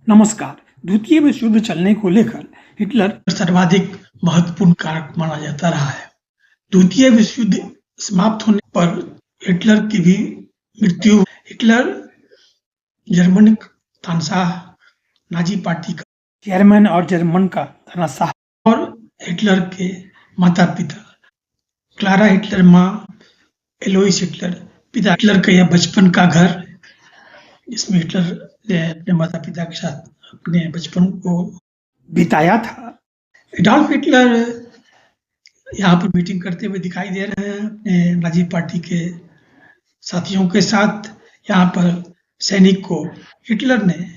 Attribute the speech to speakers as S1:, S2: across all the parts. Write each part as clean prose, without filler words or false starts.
S1: नमस्कार। द्वितीय विश्व युद्ध चलने को लेकर हिटलर सर्वाधिक महत्वपूर्ण कारक माना जाता रहा है। द्वितीय विश्व युद्ध समाप्त होने पर हिटलर की भी मृत्यु। हिटलर जर्मनी तानाशाह नाजी पार्टी का चेयरमैन और जर्मन का तानाशाह और हिटलर के माता-पिता क्लारा हिटलर, माँ एलोइस हिटलर, पिता हिटलर का यह बचपन का घर, जिसमें हिटलर ने अपने माता-पिता के साथ अपने बचपन को बिताया था। एडॉल्फ हिटलर यहाँ पर मीटिंग करते हुए दिखाई दे रहे हैं अपने नाजी पार्टी के साथियों के साथ। यहाँ पर सैनिक को हिटलर ने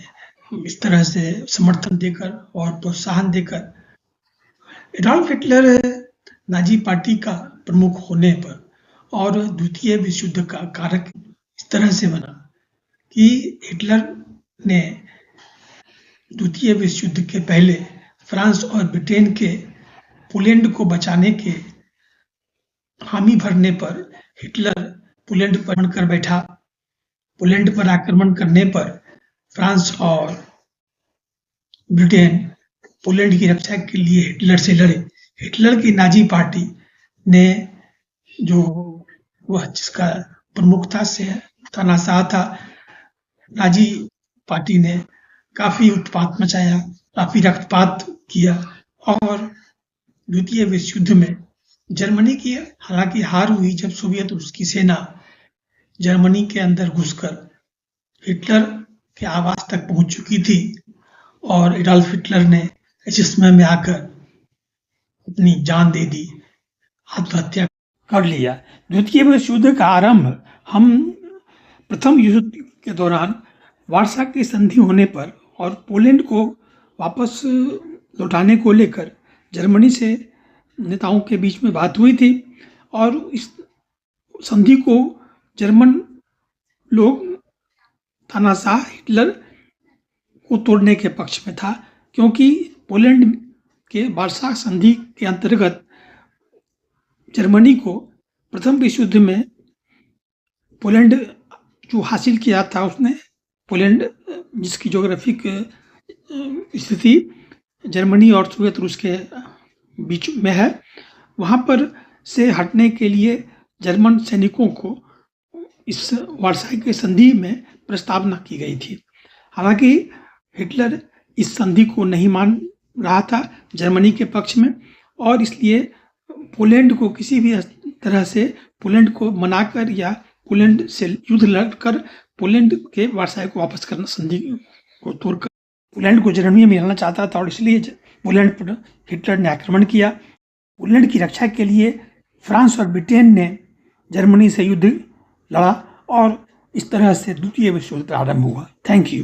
S1: इस तरह से समर्थन देकर और प्रोत्साहन देकर एडॉल्फ हिटलर नाजी पार्टी का प्रमुख होने पर और द्वितीय विश्व युद्ध का कारक इस तरह से बना कि हिटलर ने द्वितीय विश्व युद्ध के पहले फ्रांस और ब्रिटेन के पोलैंड को बचाने के हामी भरने पर हिटलर पोलैंड पर आक्रमण कर बैठा। पोलैंड पर आक्रमण करने पर फ्रांस और ब्रिटेन पोलैंड की रक्षा के लिए हिटलर से लड़े। हिटलर की नाजी पार्टी ने जो वह जिसका प्रमुखता से तानाशाह था, नाजी पार्टी ने काफ़ी उत्पात मचाया, काफ़ी रक्तपात किया और द्वितीय विश्व युद्ध में जर्मनी की हालांकि हार हुई जब सोवियत रूस की सेना जर्मनी के अंदर घुसकर हिटलर के आवास तक पहुंच चुकी थी और एडॉल्फ हिटलर ने ऐसे समय में आकर अपनी जान दे दी, आत्महत्या कर लिया। द्वितीय विश्व युद्ध का आरंभ हम प्रथम युद्ध के दौरान वार्सा की संधि होने पर और पोलैंड को वापस लौटाने को लेकर जर्मनी से नेताओं के बीच में बात हुई थी और इस संधि को जर्मन लोग तानाशाह हिटलर को तोड़ने के पक्ष में था, क्योंकि पोलैंड के वार्सा संधि के अंतर्गत जर्मनी को प्रथम विश्व युद्ध में पोलैंड जो हासिल किया था, उसने पोलैंड जिसकी ज्योग्राफिक स्थिति जर्मनी और सोवियत रूस के बीच में है, वहाँ पर से हटने के लिए जर्मन सैनिकों को इस वार्साई के संधि में प्रस्तावना की गई थी। हालांकि हिटलर इस संधि को नहीं मान रहा था जर्मनी के पक्ष में और इसलिए पोलैंड को किसी भी तरह से पोलैंड को मनाकर या पोलैंड से युद्ध लड़कर पोलैंड के वार्साई को वापस करना, संधि को तोड़कर पोलैंड को जर्मनी में मिलाना चाहता था और इसलिए पोलैंड पर हिटलर ने आक्रमण किया। पोलैंड की रक्षा के लिए फ्रांस और ब्रिटेन ने जर्मनी से युद्ध लड़ा और इस तरह से द्वितीय विश्व युद्ध प्रारंभ हुआ। Thank you.